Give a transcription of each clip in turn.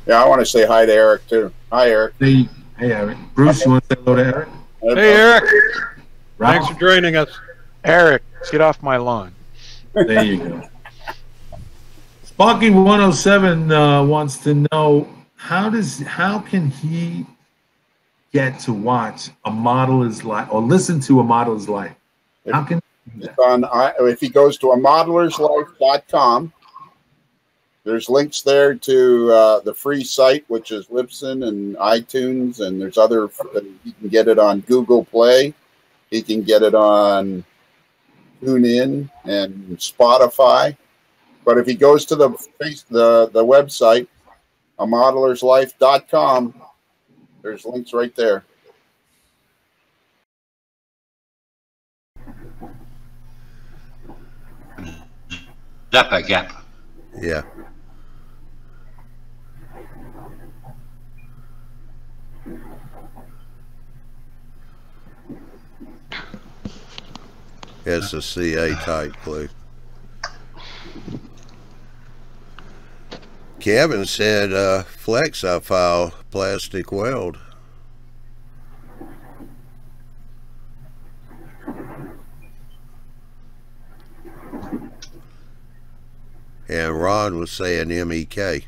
Yeah, I want to say hi to Eric too. Hi, Eric. Hey, Eric. Bruce, you want to say hello to Eric? Hey, Eric. Ralph? Thanks for joining us. Eric, get off my lawn. There you go. Sparky 107 wants to know how can he get to watch a modeler's life or listen to a modeler's life? How can if he goes to amodelerslife.com, there's links there to the free site, which is Libsyn and iTunes, and there's other. You can get it on Google Play. He can get it on TuneIn and Spotify. But if he goes to the website, amodelerslife.com, there's links right there. Zappa Gap. Yeah. It's a CA type glue. Kevin said Flexifile plastic weld. And Ron was saying MEK.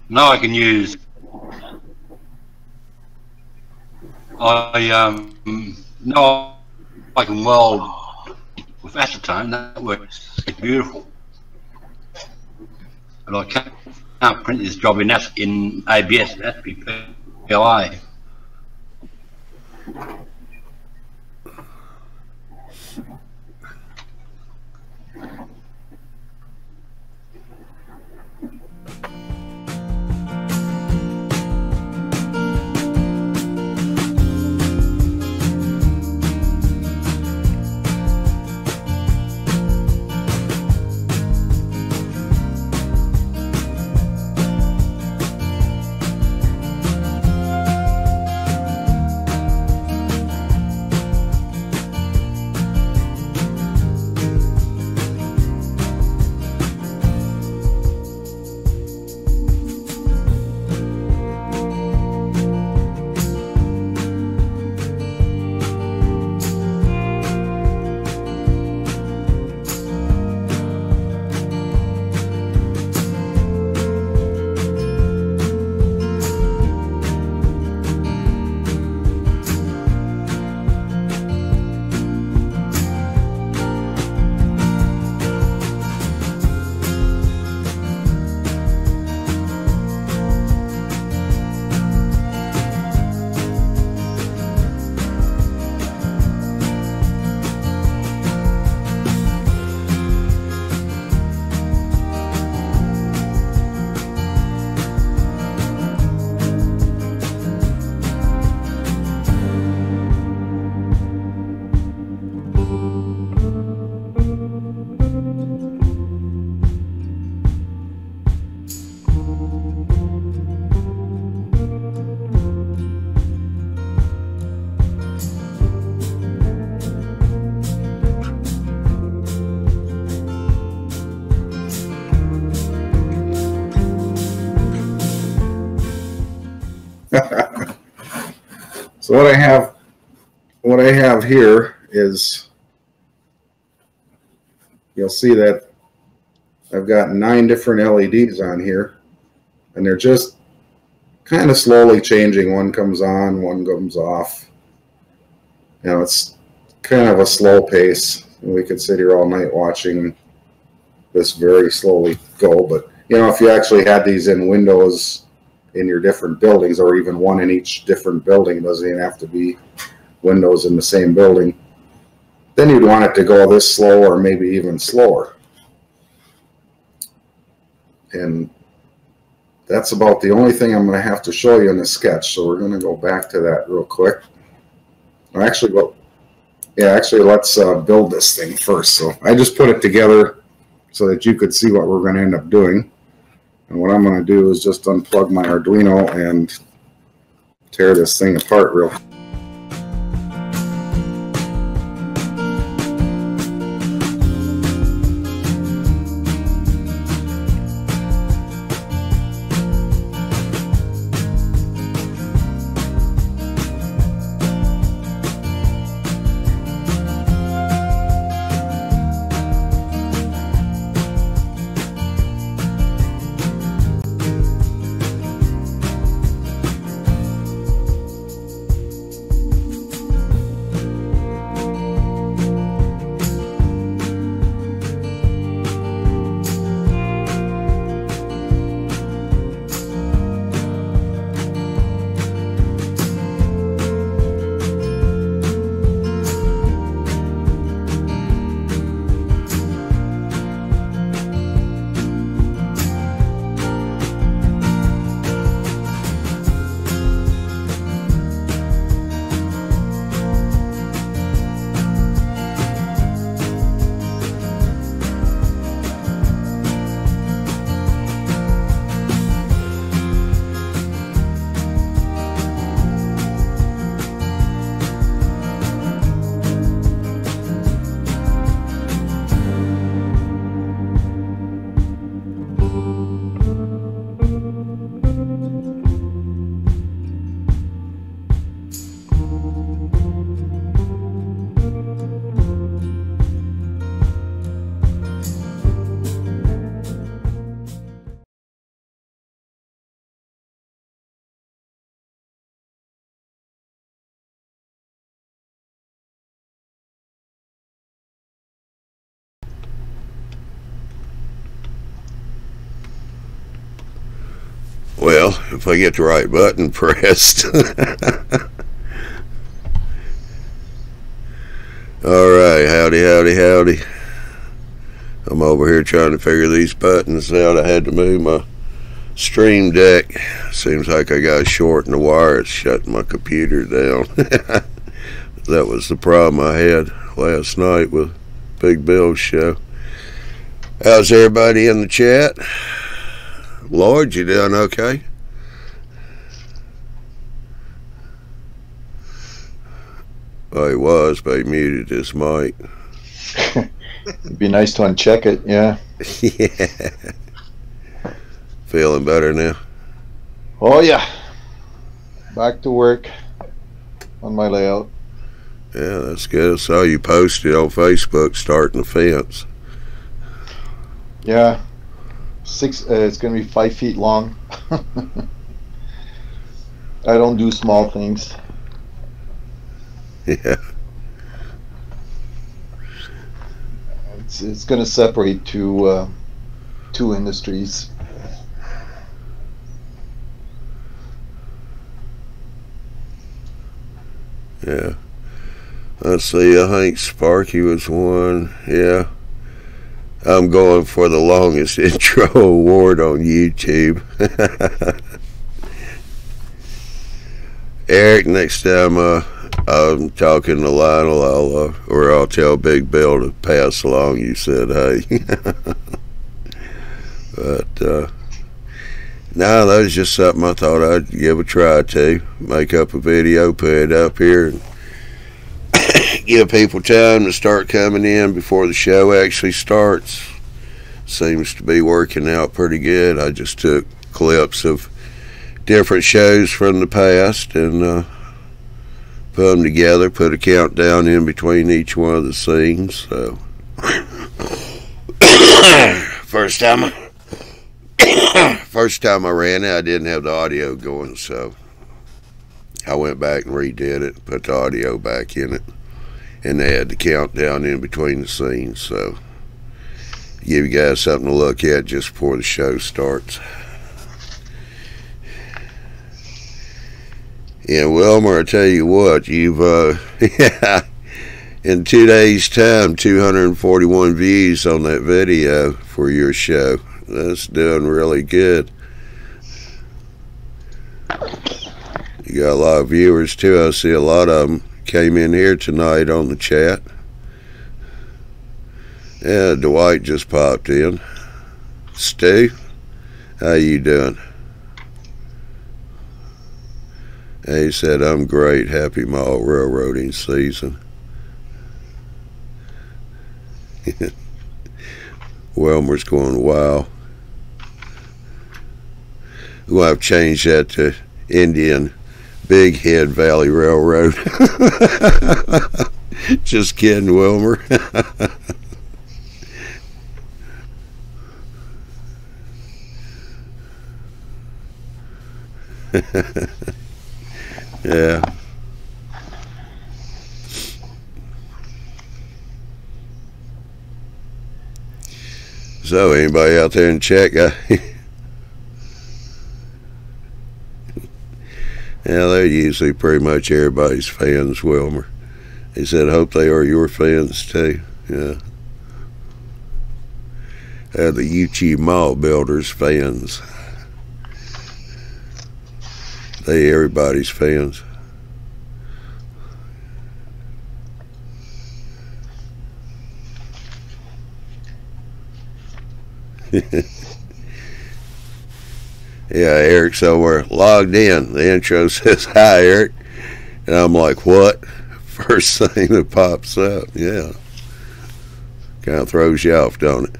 No, I can use. No, I can weld with acetone. That works. It's beautiful. But I can't print this job in ABS. It has to be PLA. So what I have here is, you'll see that I've got 9 different LEDs on here, and they're just kind of slowly changing. One comes on, one comes off. You know, it's kind of a slow pace. We could sit here all night watching this very slowly go, but you know, if you actually had these in windows in your different buildings, or even one in each different building, it doesn't even have to be windows in the same building, then you'd want it to go this slow or maybe even slower. And that's about the only thing I'm going to have to show you in the sketch. So we're going to go back to that real quick. Or actually, let's build this thing first. So I just put it together so that you could see what we're going to end up doing. And what I'm going to do is just unplug my Arduino and tear this thing apart real quick. Well, if I get the right button pressed. Alright, howdy. I'm over here trying to figure these buttons out. I had to move my stream deck. Seems like I got short in the wire. It's shutting my computer down. That was the problem I had last night with Big Bill's show. How's everybody in the chat? Lloyd, you doing okay? Oh, he was, but he muted his mic. It'd be nice to uncheck it, yeah. Yeah. Feeling better now? Oh, yeah. Back to work on my layout. Yeah, that's good. I saw you posted on Facebook starting the fence. Yeah. It's going to be 5 feet long. I don't do small things. Yeah. It's going to separate two industries. Yeah. Let's see, I think Sparky was one. Yeah. I'm going for the longest intro award on YouTube. Eric, next time I'm talking to Lionel, I'll tell Big Bill to pass along you said hey. But no, that was just something I thought I'd give a try to. Make up a video, put it up here, and give people time to start coming in before the show actually starts. Seems to be working out pretty good. I just took clips of different shows from the past and put them together, put a countdown in between each one of the scenes. So first time I ran it, I didn't have the audio going, so I went back and redid it, put the audio back in it, and they had the countdown in between the scenes. So give you guys something to look at just before the show starts. Yeah, Wilmer, I tell you what, you've in 2 days' time, 241 views on that video for your show. That's doing really good. You got a lot of viewers too. I see a lot of them came in here tonight on the chat. Yeah, Dwight just popped in. Stu, how you doing? He said, I'm great. Happy mall railroading season. Wilmer's going, wow. We'll have to change that to Indian Big Head Valley Railroad. Just kidding, Wilmer. Yeah. So, anybody out there in chat, guy? Yeah, they're usually pretty much everybody's fans, Wilmer. He said, hope they are your fans too. Yeah. The YouTube Mall Builders fans. They everybody's fans. Yeah, Eric's somewhere logged in. The intro says, hi, Eric. And I'm like, what? First thing that pops up. Yeah. Kind of throws you off, don't it?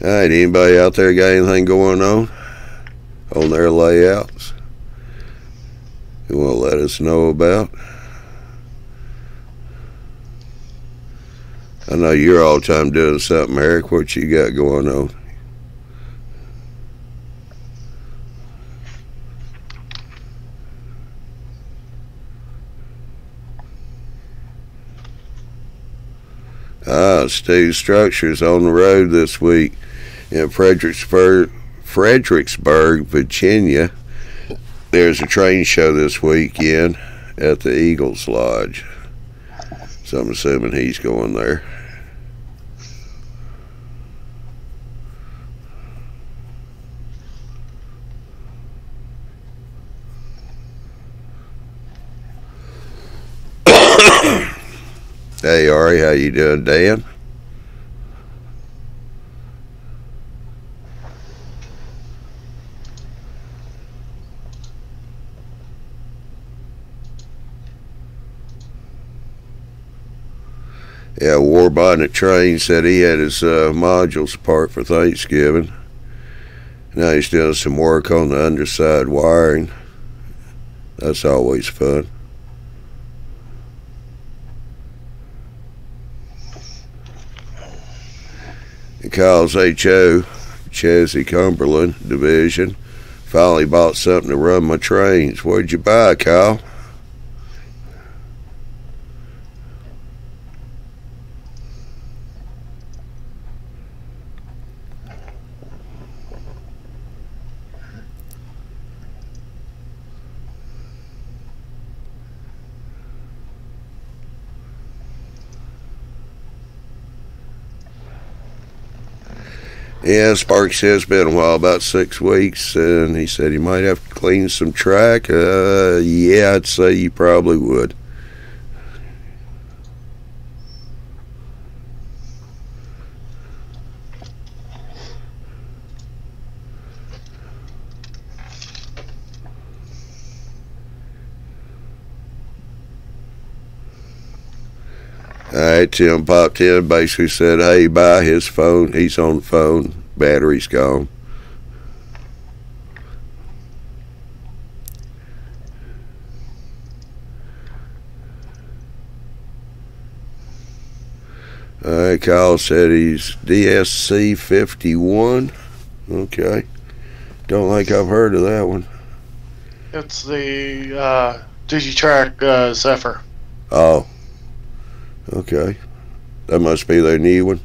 All right, anybody out there got anything going on their layouts you want to let us know about? I know you're all the time doing something, Eric. What you got going on? Steve Structure's on the road this week in Fredericksburg, Virginia. There's a train show this weekend at the Eagles Lodge. So I'm assuming he's going there. Hey Ari, how you doing, Dan? Yeah, Warbonnet Train said he had his modules apart for Thanksgiving. Now he's doing some work on the underside wiring. That's always fun. And Kyle's HO, Chesney Cumberland Division, finally bought something to run my trains. What'd you buy, Kyle? Yeah, Sparks says it's been a while, about 6 weeks, and he said he might have to clean some track. Yeah, I'd say you probably would. Alright, Tim popped in, basically said, hey, buy his phone. He's on the phone. Battery's gone. Alright, Kyle said he's DSC 51. Okay. Don't think I've heard of that one. It's the Digitrack Zephyr. Oh. Okay. That must be their new one.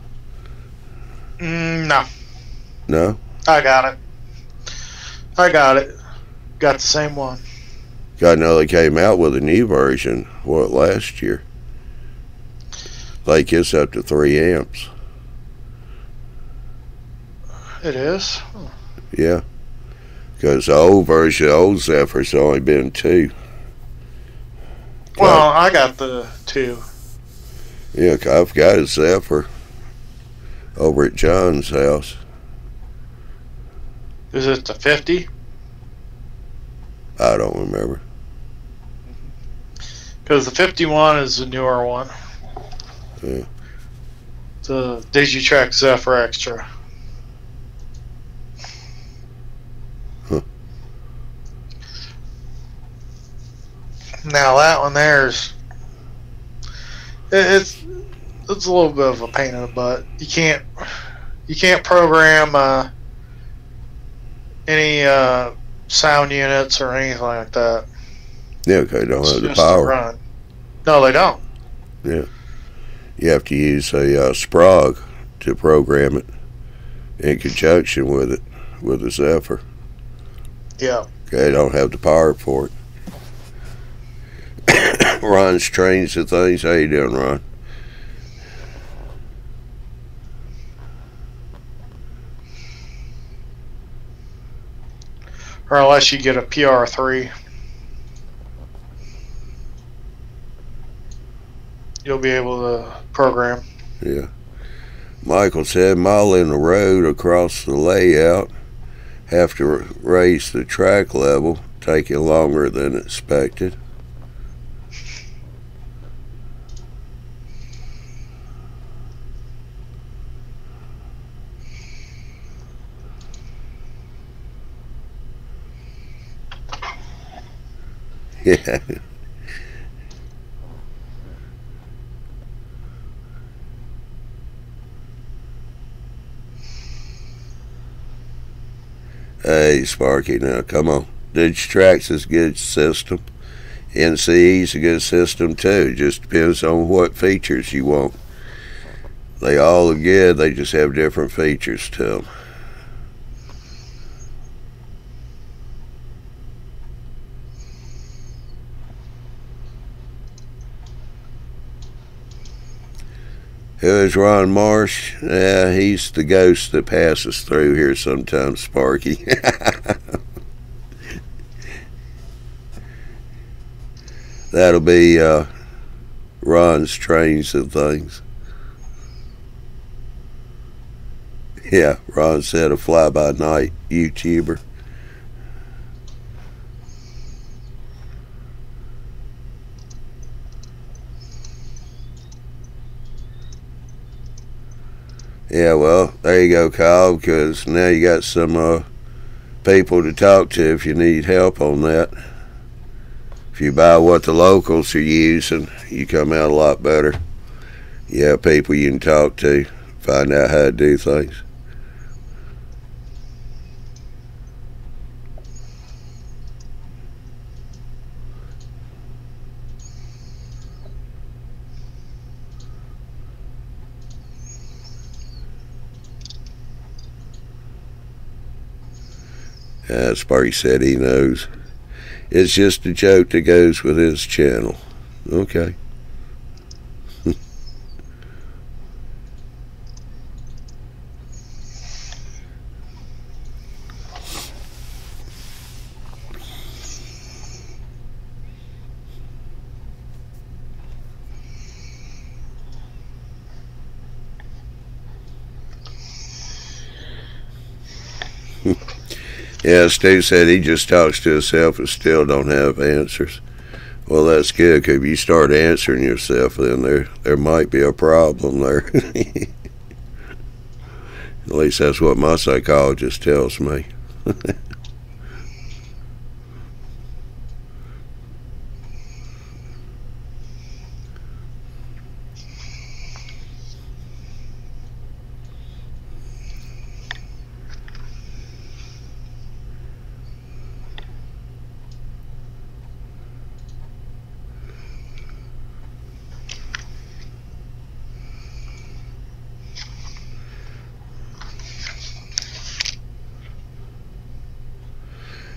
No. No? I got it. Got the same one. God, no, they came out with a new version, last year? Like it's up to 3 amps. It is? Yeah. Because the old version, the old Zephyr's only been 2. Well, I got the 2. Yeah, I've got a Zephyr over at John's house. Is it the 50? I don't remember. Because the 51 is the newer one. Yeah. The Digitrack Zephyr Extra. Huh. Now that one there's it's a little bit of a pain in the butt. You can't program any sound units or anything like that. Yeah, okay, don't It's have the just a power. run. No, they don't. Yeah. You have to use a Sprague to program it in conjunction with it, with a Zephyr. Yeah. Okay, don't have the power for it. Ron's trains and things. How you doing, Ron? Or unless you get a PR3. You'll be able to program. Yeah. Michael said, modeling the road across the layout, have to raise the track level, taking longer than expected. Yeah. Hey, Sparky, now come on. Digitrack's is a good system. NCE's a good system too. Just depends on what features you want. They all are good. They just have different features to them. Who is Ron Marsh? Yeah, he's the ghost that passes through here sometimes, Sparky. That'll be Ron's trains and things. Yeah, Ron said a fly-by-night YouTuber. Yeah, well, there you go, Kyle, because now you got some people to talk to if you need help on that. If you buy what the locals are using, you come out a lot better. You have people you can talk to, find out how to do things. Sparky said he knows. It's just a joke that goes with his channel. Okay. Yeah, Stu said he just talks to himself and still don't have answers. Well, that's good, because if you start answering yourself, then there might be a problem there. At least that's what my psychologist tells me.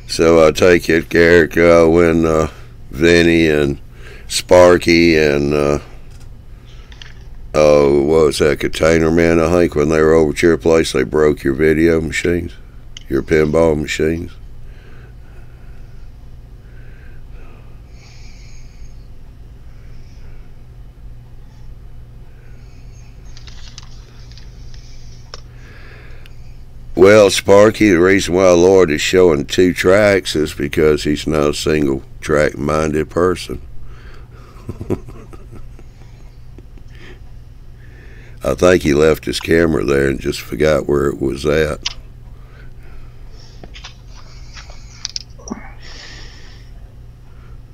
So I take it, Garrick, when Vinny and Sparky and what was that, Container Man, I think, when they were over at your place, they broke your video machines, your pinball machines. Well, Sparky, the reason why Lord is showing 2 tracks is because he's not a single track minded person. I think he left his camera there and just forgot where it was at.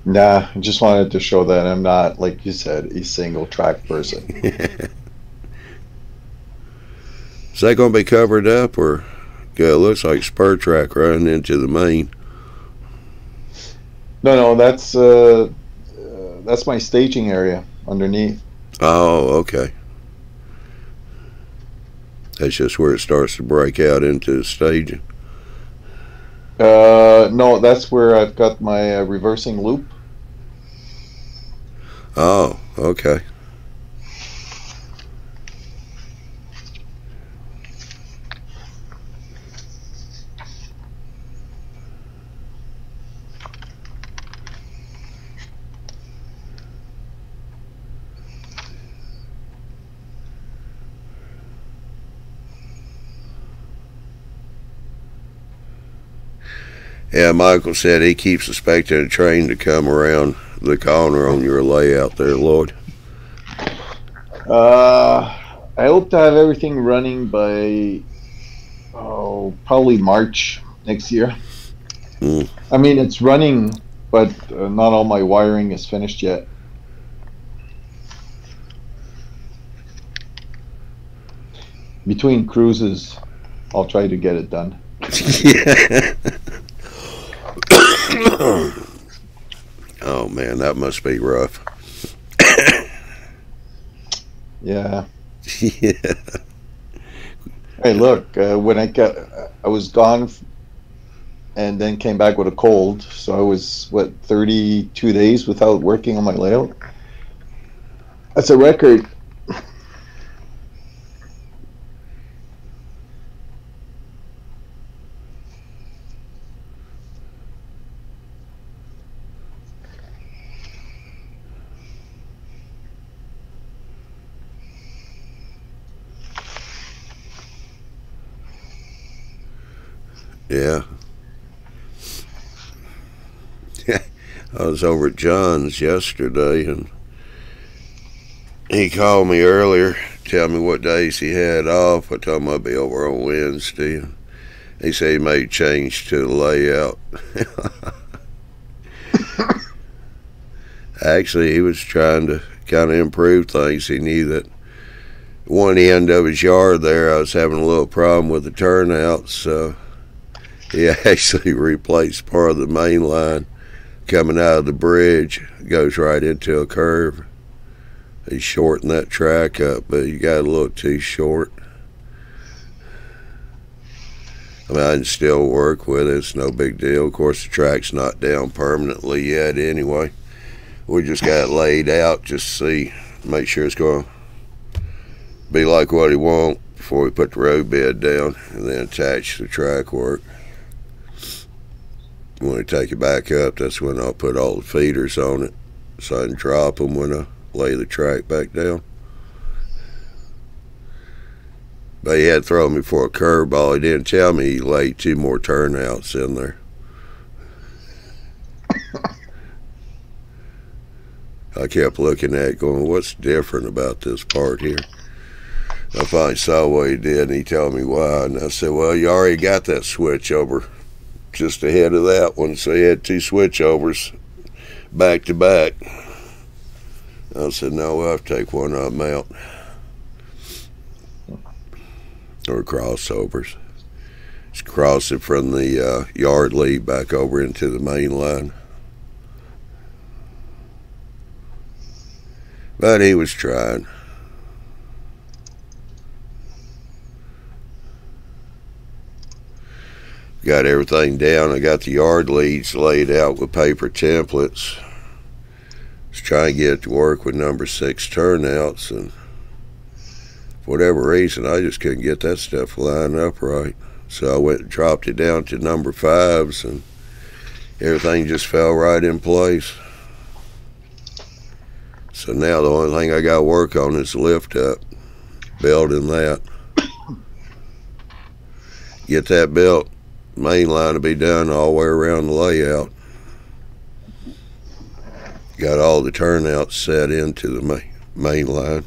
Nah, I just wanted to show that I'm not, like you said, a single track person. Is that going to be covered up, or it looks like spur track running into the main? No, that's my staging area underneath. Oh, okay. That's just where it starts to break out into the staging. No, that's where I've got my reversing loop. Oh, okay. Yeah, Michael said he keeps expecting a train to come around the corner on your layout there, Lloyd. I hope to have everything running by probably March next year. I mean, it's running, but not all my wiring is finished yet. Between cruises, I'll try to get it done. Yeah. Oh man, that must be rough. Yeah, Yeah. Hey, look, when I was gone and then came back with a cold. So I was, what, 32 days without working on my layout? That's a record. Yeah. I was over at John's yesterday, and he called me earlier, tell me what days he had off. I told him I'd be over on Wednesday. He said he made a change to the layout. Actually, he was trying to kind of improve things. He knew that one end of his yard there, I was having a little problem with the turnouts, so he actually replaced part of the main line coming out of the bridge. It goes right into a curve. He shortened that track up, but he got a little too short. I mean, I can still work with it. It's no big deal. Of course, the track's not down permanently yet anyway. We just got it laid out just to see, make sure it's going to be like what he wants before we put the road bed down and then attach the track work. When we take it back up, that's when I'll put all the feeders on it so I can drop them when I lay the track back down. But he had thrown me for a curveball. He didn't tell me he laid 2 more turnouts in there. I kept looking at it going, what's different about this part here? I finally saw what he did, and he told me why. And I said, well, you already got that switch over just ahead of that one. So he had 2 switchovers back to back. I said, no, we'll have to take one of them out. Or crossovers. Just cross it from the yard lead back over into the main line. But he was trying. Got everything down. I got the yard leads laid out with paper templates. Was trying to get it to work with number 6 turnouts, and for whatever reason, I just couldn't get that stuff lined up right. So I went and dropped it down to number 5s, and everything just fell right in place. So now the only thing I got to work on is the lift up, building that. Get that built, main line to be done all the way around the layout. Got all the turnouts set into the main line.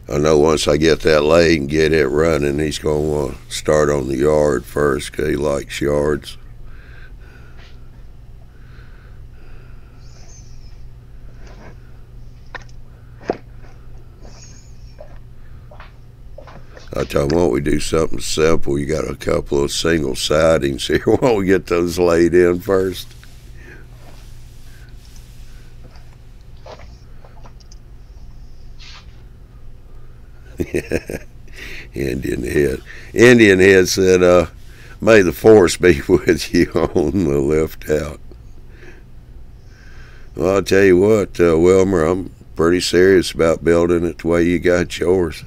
I know once I get that laid and get it running, he's going to want to start on the yard first because he likes yards. I told him, why don't we do something simple? You got a couple of single sidings here. Why don't we get those laid in first? Yeah. Indian Head said, may the force be with you on the lift out. Well, I'll tell you what, Wilmer, I'm pretty serious about building it the way you got yours.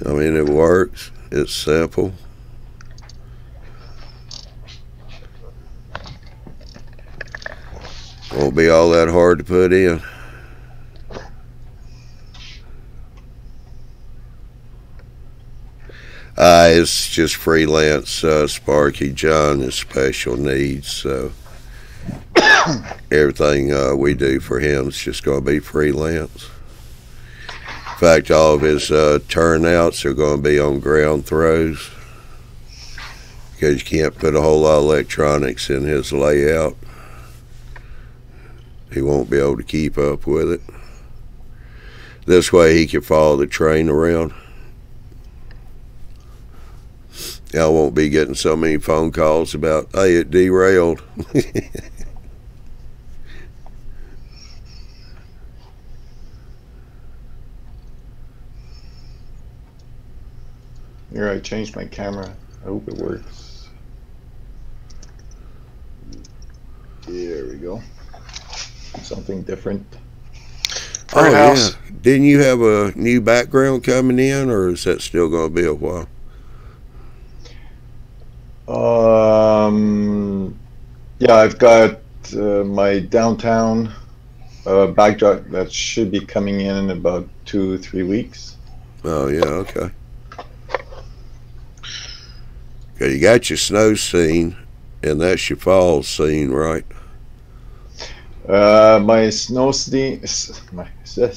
I mean, it works. It's simple. Won't be all that hard to put in. It's just freelance. Sparky John is special needs, so everything we do for him is just going to be freelance. In fact, all of his turnouts are going to be on ground throws because you can't put a whole lot of electronics in his layout. He won't be able to keep up with it. This way he can follow the train around. I won't be getting so many phone calls about, hey, it derailed. Here, I changed my camera. I hope it works. There we go. Something different. Oh, House. yeah. Didn't you have a new background coming in, or is that still going to be a while? Yeah, I've got my downtown backdrop that should be coming in about 2-3 weeks. Oh, yeah, okay. Okay, you got your snow scene, and that's your fall scene, right? My snow scene, my snow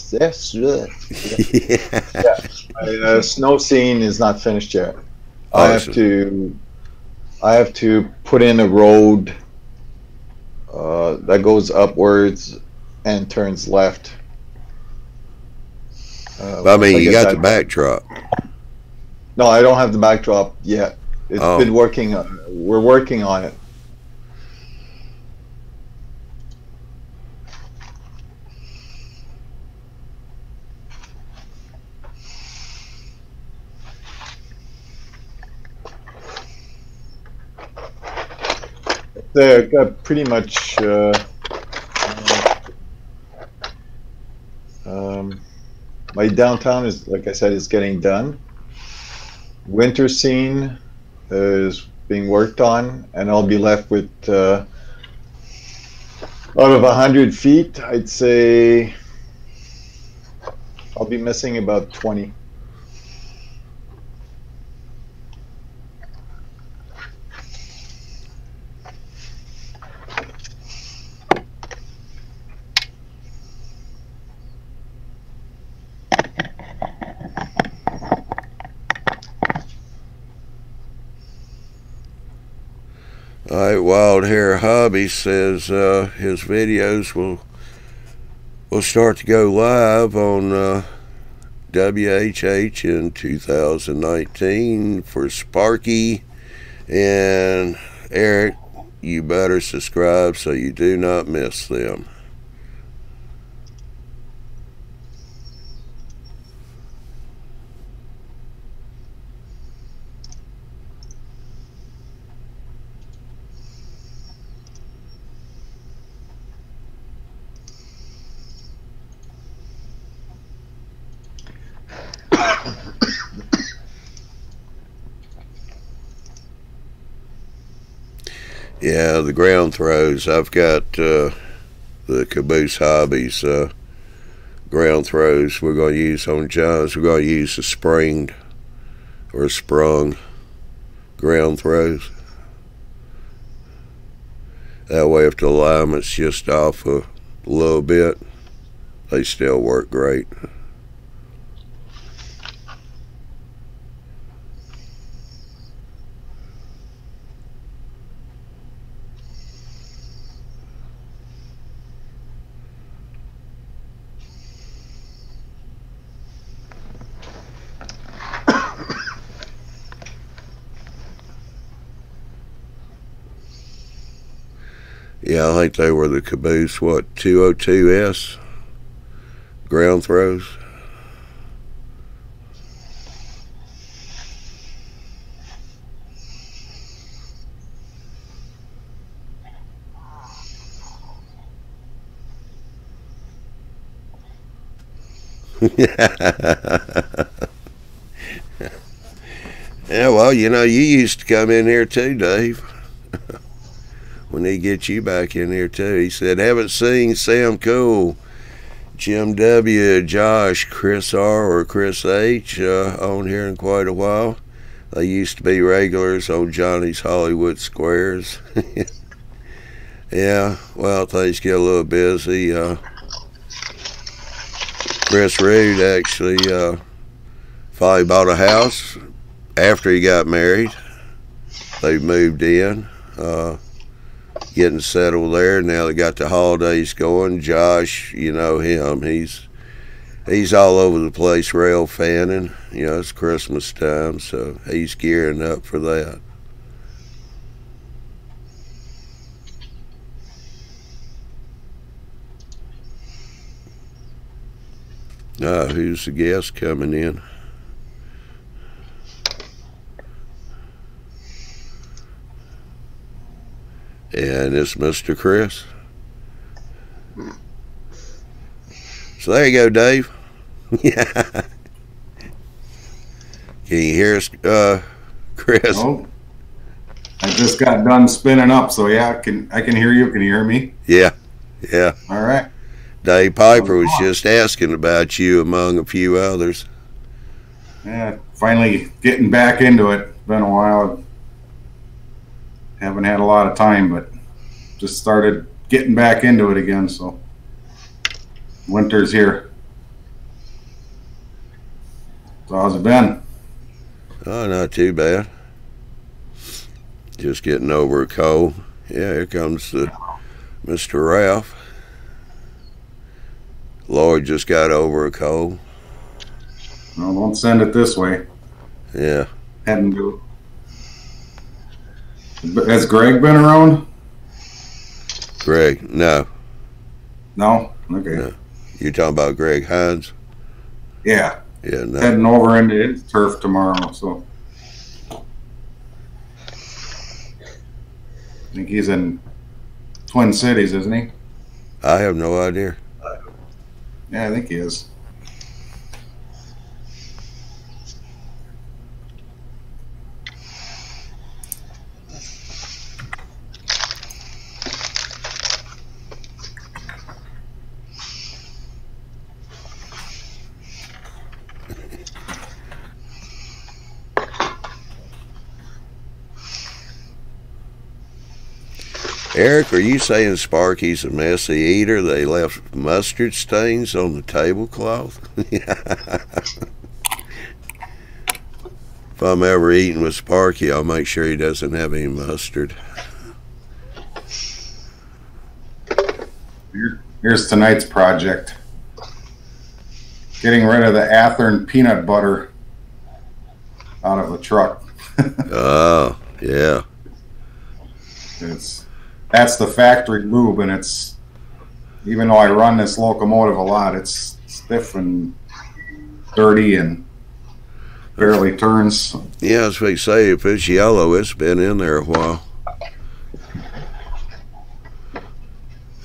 scene is not finished yet. Awesome. I have to put in a road that goes upwards and turns left. I mean, you got the backdrop. No, I don't have the backdrop yet. It's been working. We're working on it. They've got pretty much my downtown is, like I said, is getting done. Winter scene is being worked on, and I'll be left with out of 100 feet, I'd say I'll be missing about 20. All right, Wild Hair Hobby says his videos will start to go live on WHH in 2019 for Sparky and Eric. You better subscribe so you do not miss them. Yeah, the ground throws. I've got the Caboose Hobbies ground throws we're going to use on John's. We're going to use a springed or sprung ground throws. That way, if the alignment's just off a little bit, they still work great. Yeah, I think they were the Caboose, 202S ground throws. Yeah, well, you used to come in here too, Dave. We need to get you back in here too. He said, haven't seen Sam Cole, Jim W., Josh, Chris R., or Chris H. On here in quite a while. They used to be regulars on Johnny's Hollywood Squares. Yeah, well, things get a little busy. Chris Reed actually finally bought a house after he got married. They moved in. Getting settled there. Now they got the holidays going. Josh, you know him. He's all over the place rail fanning. It's Christmas time, so he's gearing up for that. Who's the guest coming in? And it's Mr. Chris. So there you go, Dave. Yeah. Can you hear us, Chris? No. I just got done spinning up, so yeah, I can hear you. Can you hear me? Yeah. Yeah. All right. Dave Piper was just asking about you among a few others. Yeah, finally getting back into it. Been a while. Haven't had a lot of time, but just started getting back into it again, so winter's here. So how's it been? Oh, not too bad. Just getting over a cold. Yeah, here comes Mr. Ralph. Lloyd just got over a cold. No, don't send it this way. Yeah. Hadn't do. Has Greg been around? Greg, no. No? Okay. No. You talking about Greg Hines? Yeah. Yeah, no. Heading over into his turf tomorrow, so. I think he's in Twin Cities, isn't he? I have no idea. Yeah, I think he is. Eric, are you saying Sparky's a messy eater? They left mustard stains on the tablecloth? If I'm ever eating with Sparky, I'll make sure he doesn't have any mustard. Here's tonight's project. Getting rid of the Athern peanut butter out of the truck. Oh, yeah. That's the factory lube, and it's, even though I run this locomotive a lot, it's stiff and dirty and barely turns. Yeah, as we say, if it's yellow, it's been in there a while.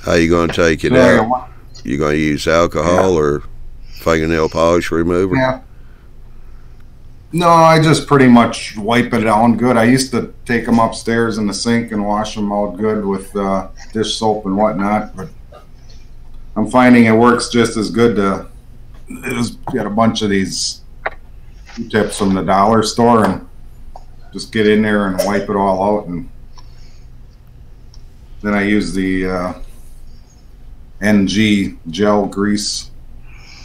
How you going to take it out? You going to use alcohol or fingernail polish remover? Yeah. No, I just pretty much wipe it down good. I used to take them upstairs in the sink and wash them out good with dish soap and whatnot, but I'm finding it works just as good to just get a bunch of these tips from the dollar store and just get in there and wipe it all out, and then I use the NG gel grease,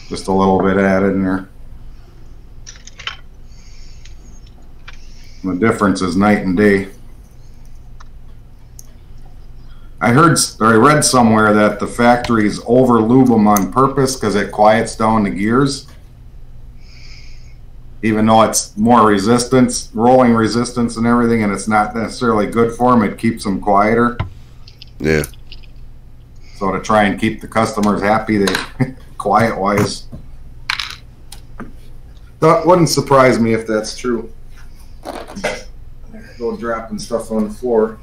just a little bit added in there. The difference is night and day. I read somewhere that the factories over lube them on purpose because it quiets down the gears. Even though it's more resistance, rolling resistance and everything, and it's not necessarily good for them, it keeps them quieter. Yeah. So to try and keep the customers happy, they quiet-wise. That wouldn't surprise me if that's true. Go dropping stuff on the floor.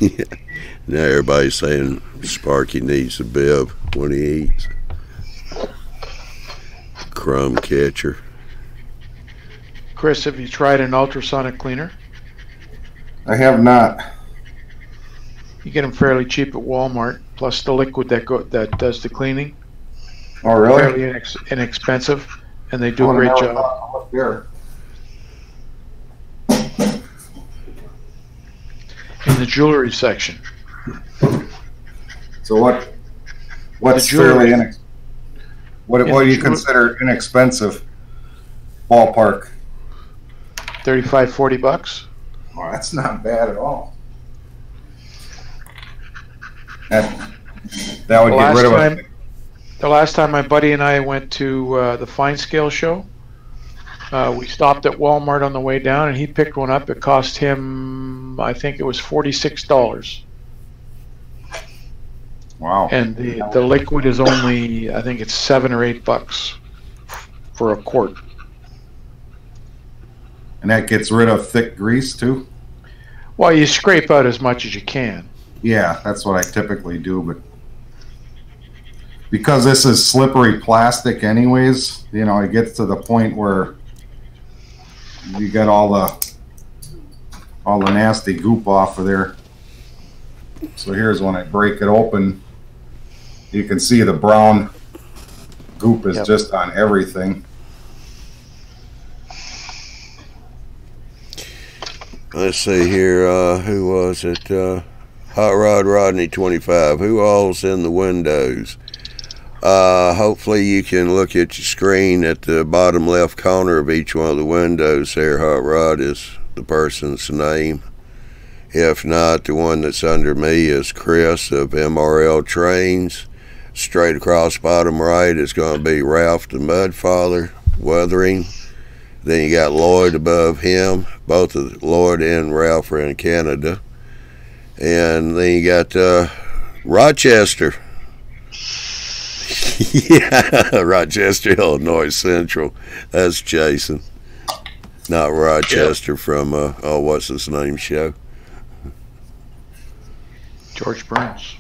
Yeah. Now everybody's saying Sparky needs a bib when he eats. Crumb catcher. Chris, have you tried an ultrasonic cleaner? I have not. You get them fairly cheap at Walmart, plus the liquid that does the cleaning. Oh, really? Fairly inexpensive, and they do a great job. Up there. In the jewelry section. So what's fairly inexpensive? What do you consider inexpensive? Ballpark. $35-40. Oh, that's not bad at all. That would get rid of it. The last time my buddy and I went to the Fine Scale show, we stopped at Walmart on the way down, and he picked one up. It cost him, I think it was $46. Wow. And the liquid is only, I think it's $7 or $8 for a quart. And that gets rid of thick grease too? Well, you scrape out as much as you can. Yeah, that's what I typically do, but because this is slippery plastic anyways, you know, it gets to the point where you get all the nasty goop off of there. So here's when I break it open, you can see the brown goop is just on everything. Let's see here, who was it? Hot Rod Rodney 25. Who all's in the windows? Hopefully you can look at your screen at the bottom left corner of each one of the windows there. Hot Rod is the person's name. If not, the one that's under me is Chris of MRL Trains. Straight across bottom right is going to be Ralph the Mudfather, Weathering. Then you got Lloyd above him. Both of Lloyd and Ralph are in Canada. And then you got Rochester. Yeah, Rochester, Illinois Central. That's Jason. Not Rochester from, what's his name show? George Burns.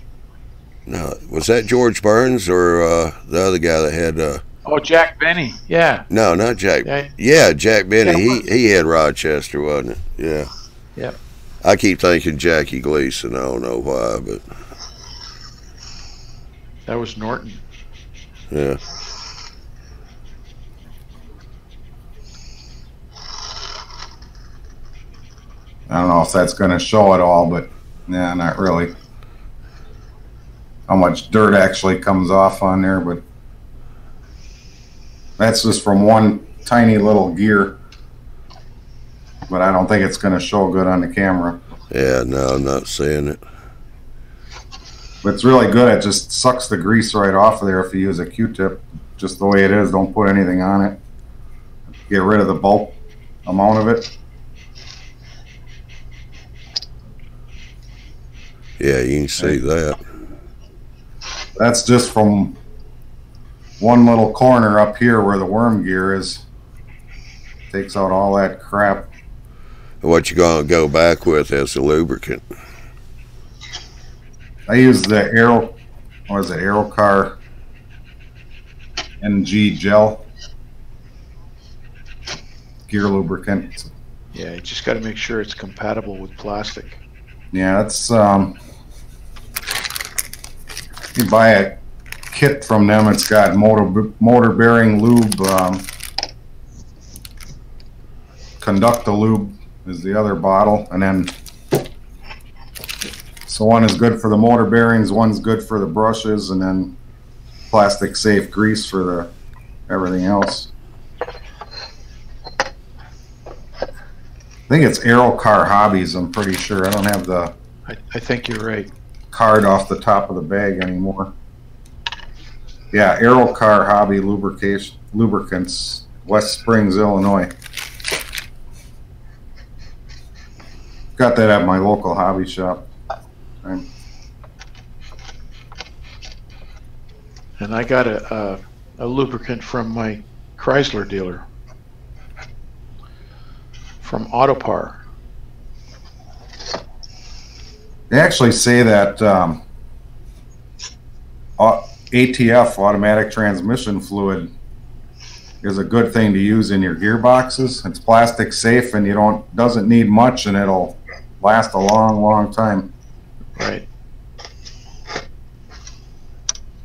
No, was that George Burns or the other guy that had... Jack Benny. Yeah. No, not Jack. Yeah, Jack Benny. He had Rochester, wasn't it? Yeah. Yep. I keep thinking Jackie Gleason. I don't know why, but... That was Norton. Yeah. I don't know if that's going to show at all, but yeah, not really. How much dirt actually comes off on there, but that's just from one tiny little gear. But I don't think it's going to show good on the camera. Yeah, no, I'm not seeing it. But it's really good. It just sucks the grease right off of there if you use a Q-tip. Just the way it is. Don't put anything on it. Get rid of the bulk amount of it. Yeah, you can see that. That's just from one little corner up here where the worm gear is. Takes out all that crap. What you gonna go back with as a lubricant? I use the Aerocar NG gel gear lubricant. Yeah, you just got to make sure it's compatible with plastic. Yeah, it's you buy a kit from them. It's got motor bearing lube. Conducta lube is the other bottle, and then so one is good for the motor bearings, one's good for the brushes, and then plastic safe grease for the everything else. I think it's Aerocar Hobbies, I'm pretty sure. I don't have the I think you're right. card off the top of the bag anymore. Yeah, Aerocar Hobby Lubricants, West Springs, Illinois. Got that at my local hobby shop. And I got a lubricant from my Chrysler dealer, from Autopar. They actually say that ATF, automatic transmission fluid, is a good thing to use in your gearboxes. It's plastic safe, and doesn't need much, and it'll last a long, long time. Right.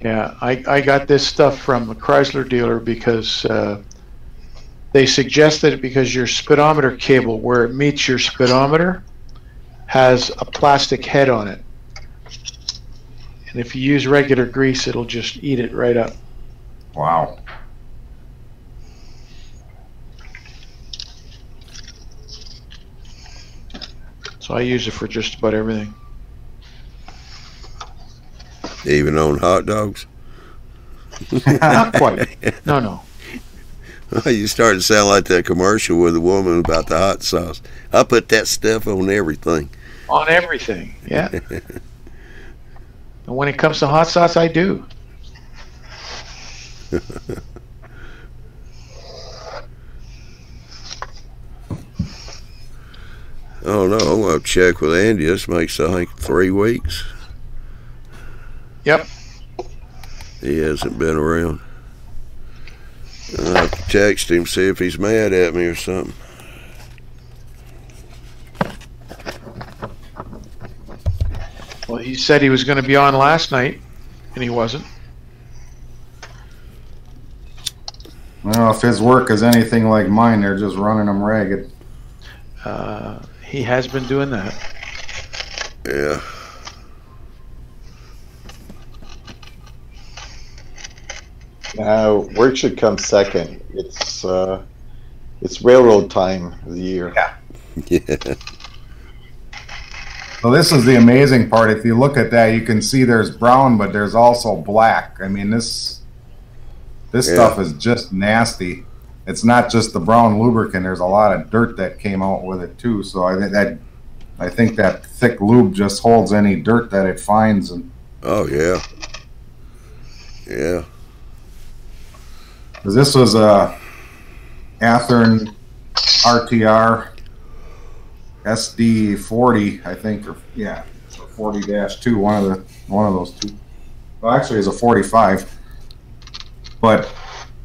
Yeah, I got this stuff from a Chrysler dealer because they suggested it because your speedometer cable, where it meets your speedometer, has a plastic head on it. And if you use regular grease, it'll just eat it right up. Wow. So I use it for just about everything. Even on hot dogs? Not quite. No. You started to sound like that commercial with a woman about the hot sauce. I put that stuff on everything. On everything, yeah. And when it comes to hot sauce, I do. Oh no, I'm gonna check with Andy. This makes, I think, 3 weeks. Yep. He hasn't been around. I'll have to text him, see if he's mad at me or something. Well, he said he was going to be on last night, and he wasn't. Well, if his work is anything like mine, they're just running them ragged. He has been doing that. Yeah. Now, work should come second. It's railroad time of the year. Yeah. Yeah. So this is the amazing part. If you look at that, you can see there's brown, but there's also black. I mean, this stuff is just nasty. It's not just the brown lubricant. There's a lot of dirt that came out with it too. So I think that thick lube just holds any dirt that it finds. And Oh yeah. Yeah. 'cause this was a Athearn RTR SD40, I think, or yeah, 40-2, one of those two. Well, actually, it's a 45. But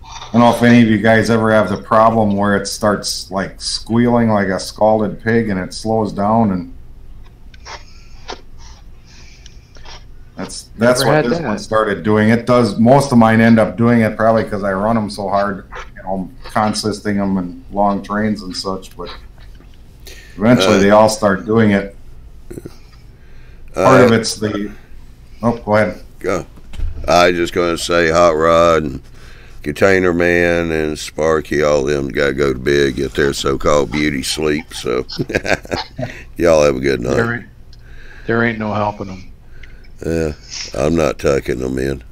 I don't know if any of you guys ever have the problem where it starts like squealing like a scalded pig, and it slows down, and that's what this one started doing. It does. Most of mine end up doing it probably because I run them so hard, you know, consisting them in long trains and such. But eventually, they all start doing it. Part of it's the. Oh, go ahead. Go. I just going to say Hot Rod and Container Man and Sparky, all of them got to go to bed, get their so-called beauty sleep. So y'all have a good night. There ain't no helping them. Yeah, I'm not tucking them in.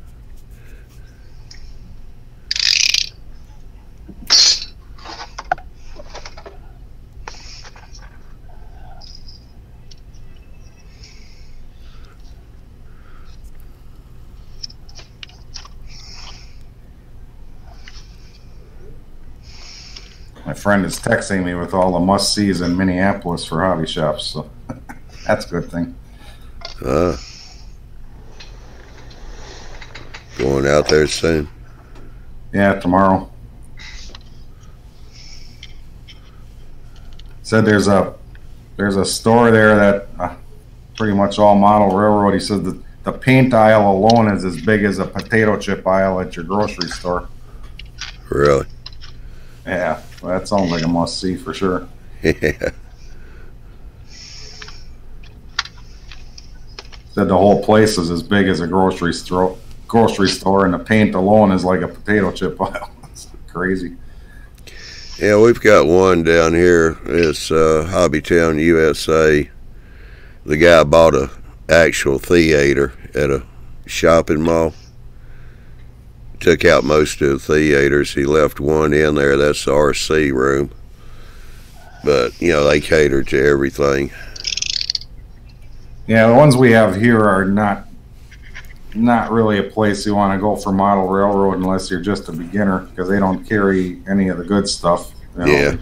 My friend is texting me with all the must-sees in Minneapolis for hobby shops, so that's a good thing. Going out there soon. Yeah, tomorrow. Said there's a store there that pretty much all model railroad. He said that the paint aisle alone is as big as a potato chip aisle at your grocery store. Really? Yeah, well, that sounds like a must-see for sure. Yeah. Said the whole place is as big as a grocery store, and the paint alone is like a potato chip aisle. It's crazy. Yeah, we've got one down here. It's Hobbytown, USA. The guy bought a actual theater at a shopping mall. Took out most of the theaters. He left one in there. That's the RC room. But, you know, they cater to everything. Yeah, the ones we have here are not really a place you want to go for model railroad unless you're just a beginner, because they don't carry any of the good stuff. You know? Yeah.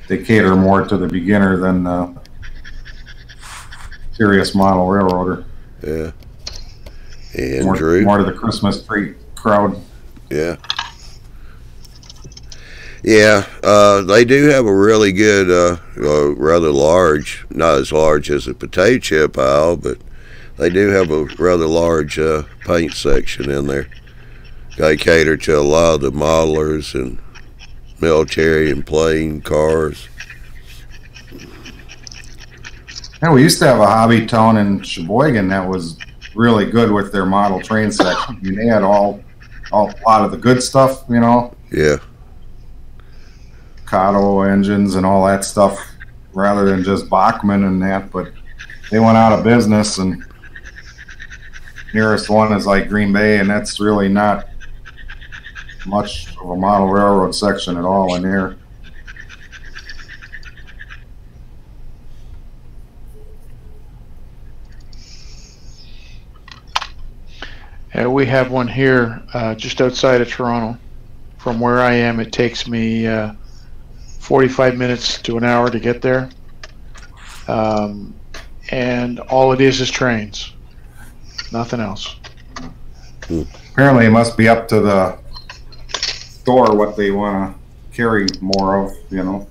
They cater more to the beginner than the serious model railroader. Yeah. And more to the Christmas tree crowd. Yeah. Yeah, they do have a really good, rather large, not as large as a potato chip aisle, but they do have a rather large paint section in there. They cater to a lot of the modelers and military and plane cars. Yeah, we used to have a hobby town in Sheboygan that was really good with their model train section. I mean, they had a lot of the good stuff, you know. Yeah. Kato engines and all that stuff, rather than just Bachmann and that. But they went out of business, and nearest one is like Green Bay, and that's really not much of a model railroad section at all in there. We have one here just outside of Toronto. From where I am, it takes me 45 minutes to an hour to get there. And all it is trains. Nothing else. Apparently, it must be up to the store what they want to carry more of, you know.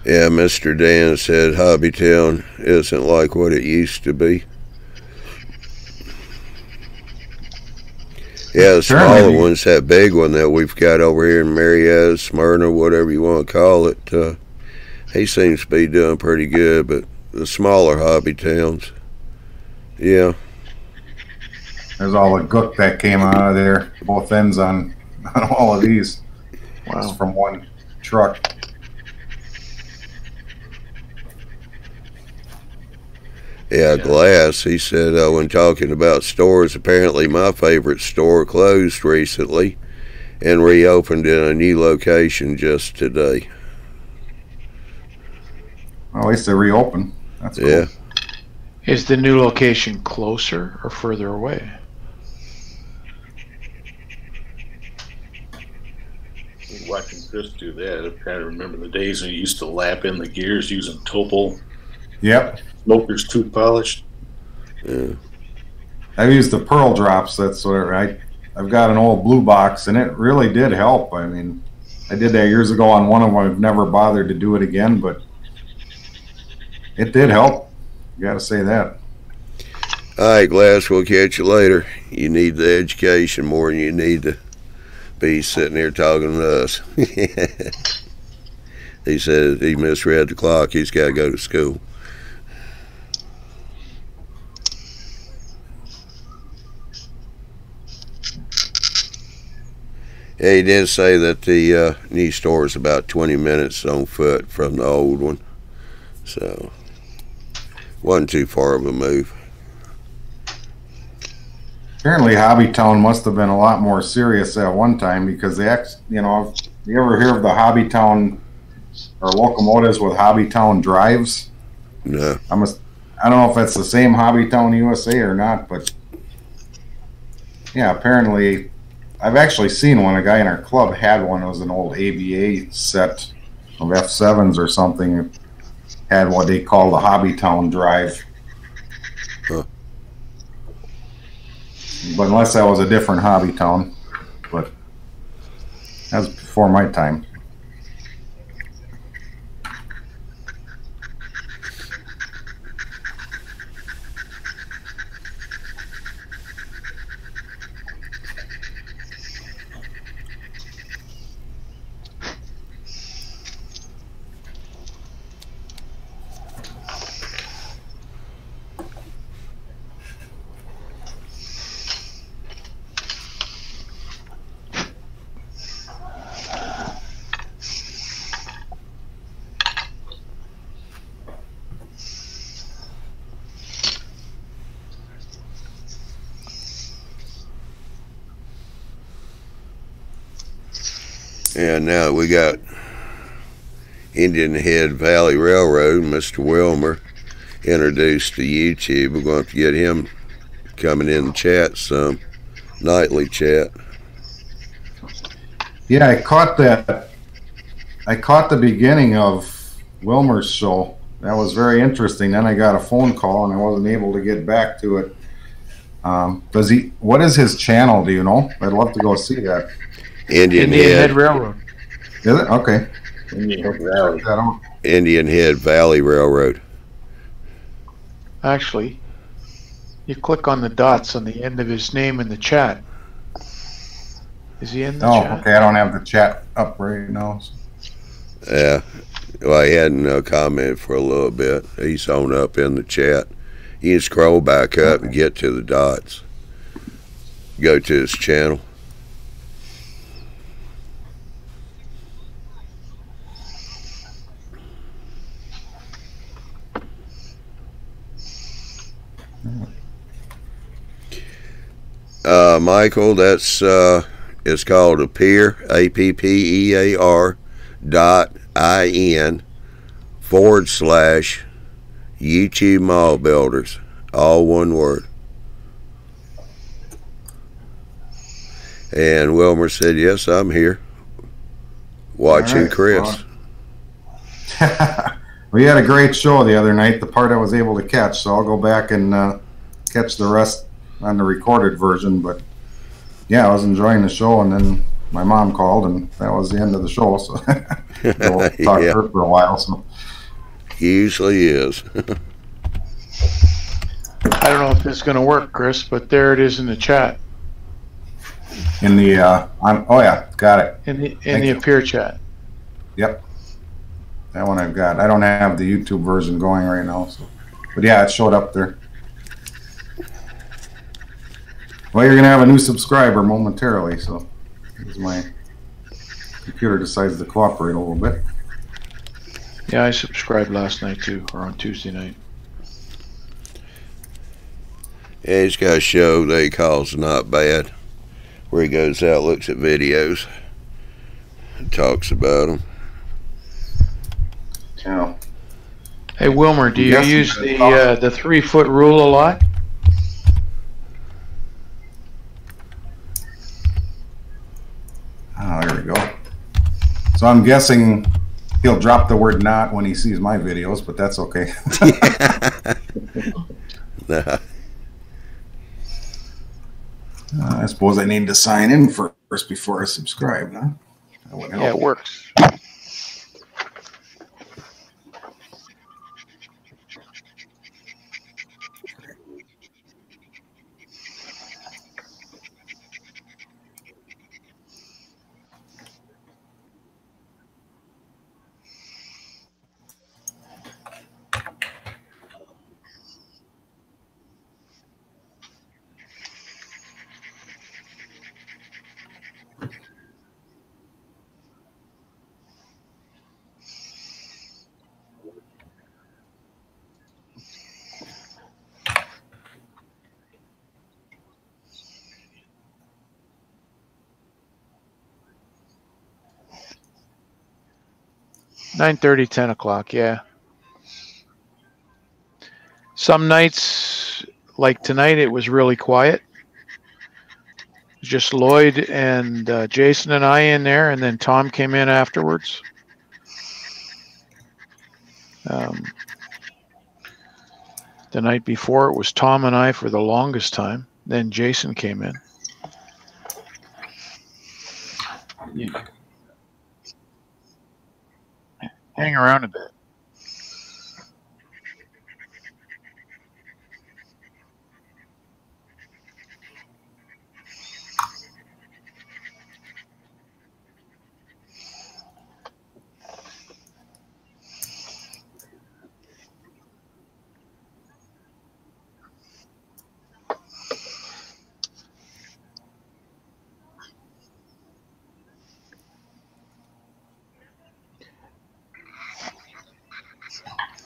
Yeah, Mr. Dan said Hobbytown isn't like what it used to be. Yeah, the smaller ones, that big one that we've got over here in Marietta, Smyrna, whatever you want to call it, he seems to be doing pretty good, but the smaller hobby towns, yeah. There's all the gook that came out of there, both ends on all of these. Wow. Just from one truck. Yeah, glass. He said when talking about stores, apparently my favorite store closed recently and reopened in a new location just today. Well, at least they reopened. That's cool. Yeah. Is the new location closer or further away? Watching Chris do that, I kind of remember the days when he used to lap in the gears using Topol. Yep. Smoker's tooth polished. Yeah. I've used the pearl drops. That's what I've got an old blue box, and it really did help. I mean, I did that years ago on one of them. I've never bothered to do it again, but it did help. You got to say that. All right, Glass, we'll catch you later. You need the education more than you need to be sitting here talking to us. He said he misread the clock. He's got to go to school. Yeah, he did say that the new store is about 20 minutes on foot from the old one. So, wasn't too far of a move. Apparently, Hobbytown must have been a lot more serious at one time because they, you know, you ever hear of the Hobbytown or locomotives with Hobbytown drives? No. I don't know if it's the same Hobbytown USA or not, but yeah, apparently I've actually seen one. A guy in our club had one. It was an old ABA set of F7s or something. It had what they call the Hobbytown drive. Huh. But unless that was a different Hobbytown, but that was before my time. And now we got Indian Head Valley Railroad, Mr. Wilmer, introduced to YouTube. We're going to have to get him coming in the chat some, nightly chat. Yeah, I caught that. I caught the beginning of Wilmer's show. That was very interesting. Then I got a phone call and I wasn't able to get back to it. What is his channel? Do you know? I'd love to go see that. Indian Head Railroad. Is it? Okay. Indian Head Valley Railroad. Actually, you click on the dots on the end of his name in the chat. Is he in the chat? Oh, okay. I don't have the chat up right now. Yeah. Well, he hadn't commented for a little bit. He's on up in the chat. You can scroll back up and get to the dots. Go to his channel. Michael, that's it's called Appear, APPEAR.IN/YouTube Mall Builders, all one word. And Wilmer said, "Yes, I'm here, watching right, Chris." We had a great show the other night, the part I was able to catch, so I'll go back and catch the rest on the recorded version. But yeah, I was enjoying the show, and then my mom called, and that was the end of the show. So we'll talk to her for a while. So usually is. I don't know if it's going to work, Chris, but there it is in the chat. in the oh yeah, got it. In the appear chat. Yep, that one I've got. I don't have the YouTube version going right now, so but yeah, it showed up there. Well, you're gonna have a new subscriber momentarily, so as my computer decides to cooperate a little bit. Yeah, I subscribed last night too, or on Tuesday night. Yeah, he's got a show that he calls Not Bad, where he goes out, looks at videos, and talks about them. Yeah. Hey Wilmer, do you use the 3-foot rule a lot? Oh, there we go. So I'm guessing he'll drop the word "not" when he sees my videos, but that's okay. Nah. I suppose I need to sign in first before I subscribe, huh? That would help. Yeah, it works. (9:30, 10 o'clock). Yeah. Some nights, like tonight, it was really quiet. Just Lloyd and Jason and I in there, and then Tom came in afterwards. The night before, it was Tom and I for the longest time. Then Jason came in. Hang around a bit.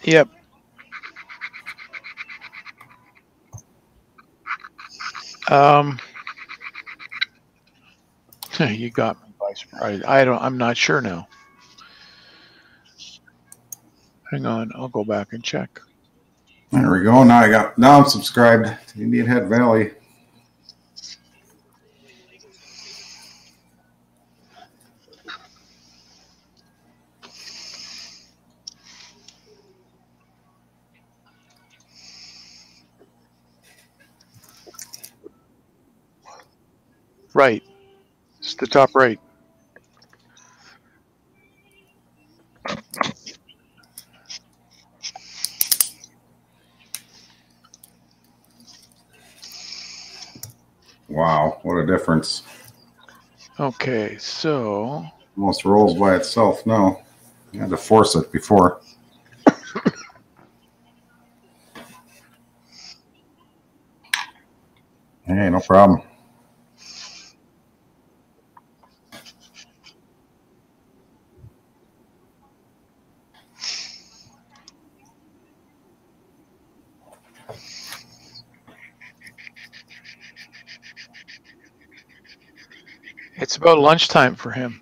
Yep. You got me by surprise. I'm not sure now. Hang on, I'll go back and check. There we go. Now I'm subscribed to Indian Head Valley. Right. It's the top right. Wow, what a difference. Okay, so Almost rolls by itself now. You had to force it before. Hey, no problem. it's about lunchtime for him.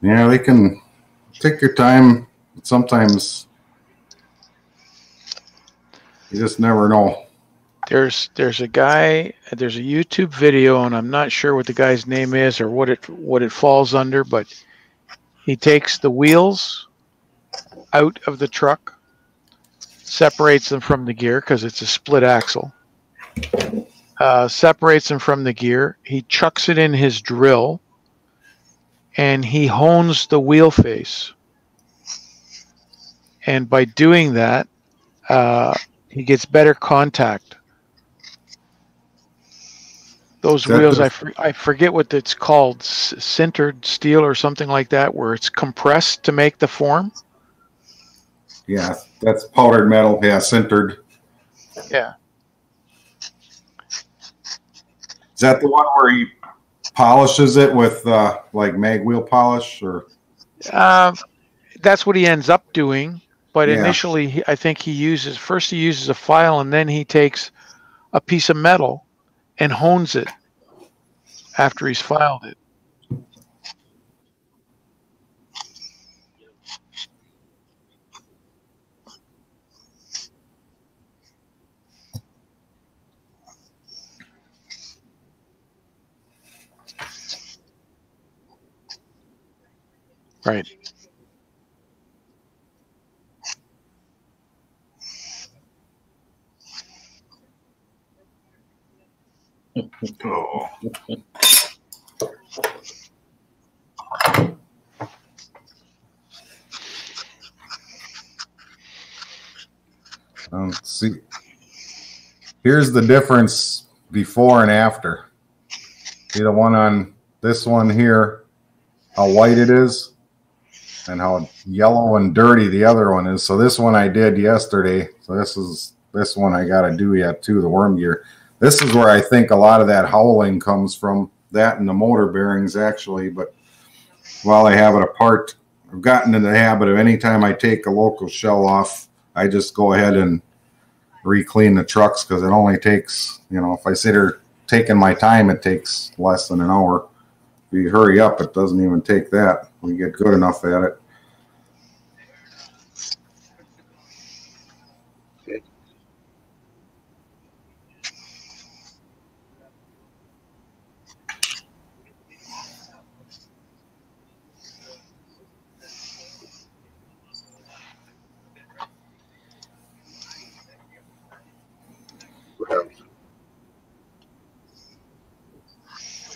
Yeah, they can take your time. Sometimes you just never know. There's a guy, there's a YouTube video, and I'm not sure what the guy's name is or what it falls under, but he takes the wheels out of the truck, separates them from the gear because it's a split axle, separates them from the gear. He chucks it in his drill, and he hones the wheel face. And by doing that, he gets better contact. Those wheels, I forget what it's called, sintered steel or something like that, where it's compressed to make the form. Yeah, that's powdered metal. Yeah, sintered. Yeah. Is that the one where he polishes it with like mag wheel polish, or? That's what he ends up doing. But Yeah. initially, I think he uses a file, and then he takes a piece of metal and hones it after he's filed it. Right. Oh. Let's see. Here's the difference before and after. See the one on this one here, how white it is, and how yellow and dirty the other one is. So this one I did yesterday. So this one I got to do yet too, the worm gear. This is where I think a lot of that howling comes from, that and the motor bearings actually. But while I have it apart, I've gotten in the habit of anytime I take a local shell off, I just go ahead and re-clean the trucks, because it only takes, if I sit here taking my time, it takes less than an hour. If you hurry up, it doesn't even take that. We get good enough at it.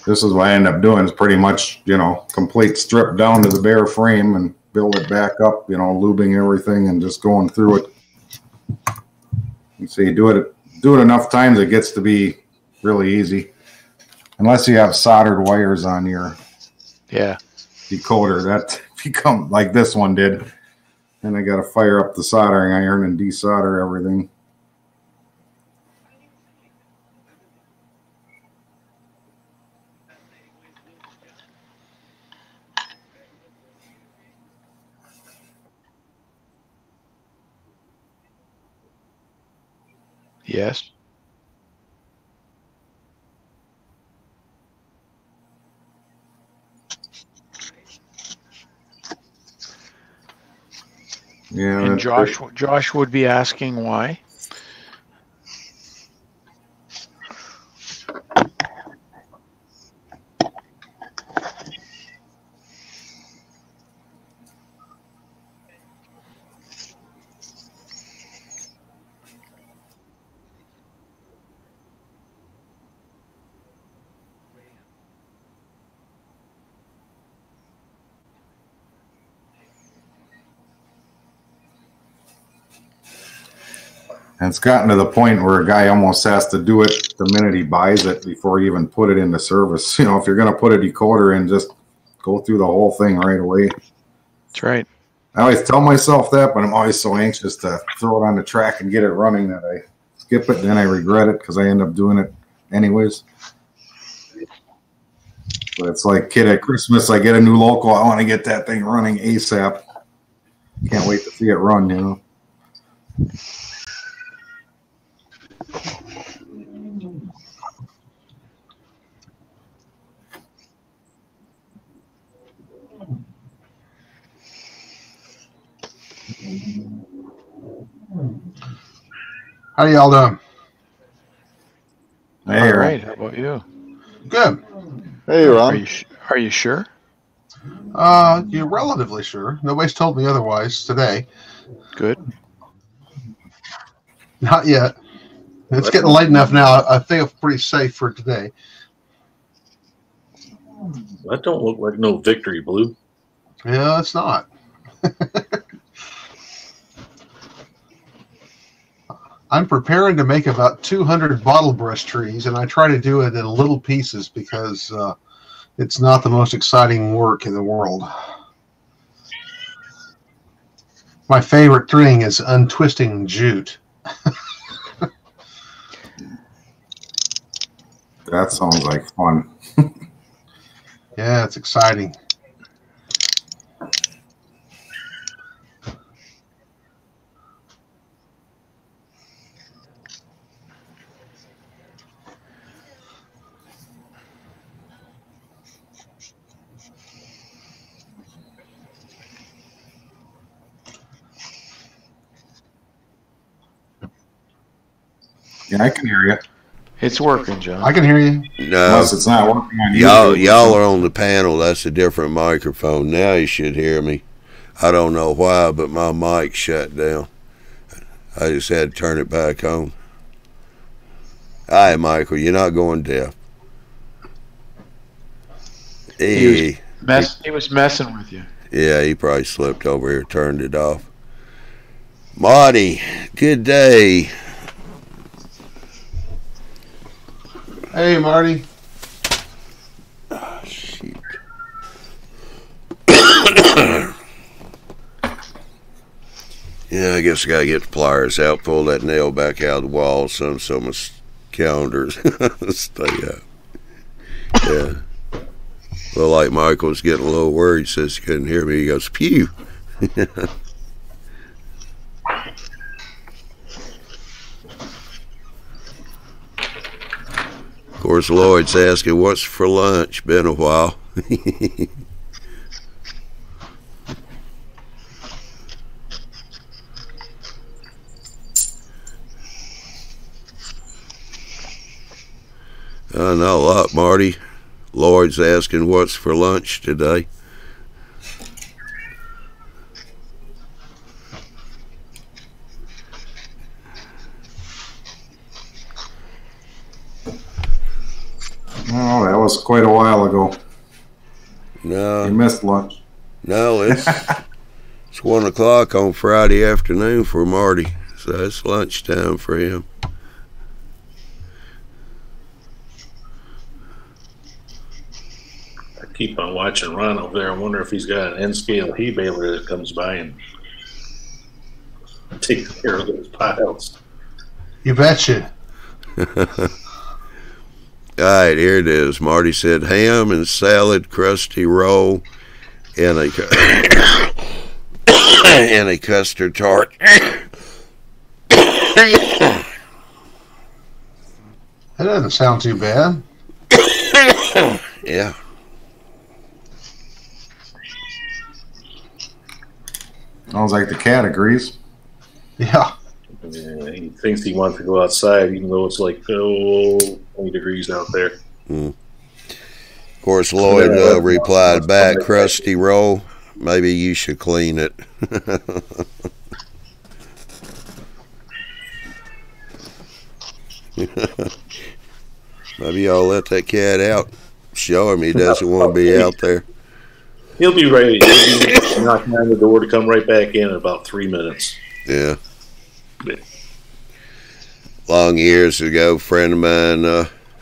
This is what I end up doing, is pretty much, complete strip down to the bare frame and build it back up, lubing everything and just going through it. You see, do it enough times, it gets to be really easy. Unless you have soldered wires on your decoder, that become like this one did. Then I got to fire up the soldering iron and desolder everything. Yes. Yeah. And Josh would be asking why. And it's gotten to the point where a guy almost has to do it the minute he buys it before he even put it into service. If you're going to put a decoder in, just go through the whole thing right away. That's right. I always tell myself that, but I'm always so anxious to throw it on the track and get it running that I skip it, and then I regret it because I end up doing it anyways. But it's like kid at Christmas, I get a new local, I want to get that thing running ASAP. Can't wait to see it run, How y'all doing? Hey, All Ron. right. How about you? Good. Hey, Ron. Are you sure? You're relatively sure. Nobody's told me otherwise today. Good. Not yet. It's getting late enough now. I think I'm pretty safe for today. That don't look like no victory blue. Yeah, it's not. I'm preparing to make about 200 bottle brush trees, and I try to do it in little pieces because it's not the most exciting work in the world. My favorite thing is untwisting jute. That sounds like fun. Yeah, it's exciting. Yeah, I can hear you. It's working, John. I can hear you. No, Unless it's not working on y'all are on the panel. That's a different microphone. Now you should hear me. I don't know why, but my mic shut down. I just had to turn it back on. Hi, Michael. You're not going deaf. He was messing with you. Yeah, he probably slipped over here, turned it off. Marty, good day. Hey, Marty. Oh, shit. Yeah, I guess I gotta get the pliers out, pull that nail back out of the wall, so my calendars stay up. Yeah. Well, like Michael was getting a little worried, says he couldn't hear me. He goes, pew. Of course, Lloyd's asking, what's for lunch? Been a while. Not a lot, Marty. Lloyd's asking, what's for lunch today? Oh, that was quite a while ago. No. You missed lunch. No, it's 1 o'clock on Friday afternoon for Marty, so it's lunchtime for him. I keep on watching Ron over there. I wonder if he's got an N-scale hay baler that comes by and takes care of those piles. You betcha. All right, here it is. Marty said ham and salad, crusty roll, and a and a custard tart. That doesn't sound too bad. Yeah. Sounds like the cat agrees. Yeah. Yeah, he thinks he wants to go outside, even though it's like 20 degrees out there. Of course, Lloyd replied back, crusty roll. Maybe you should clean it. Maybe I'll let that cat out. Show him he doesn't want to be out there. He'll be ready. He'll be knocking on the door to come right back in about 3 minutes. Yeah. Long years ago, a friend of mine,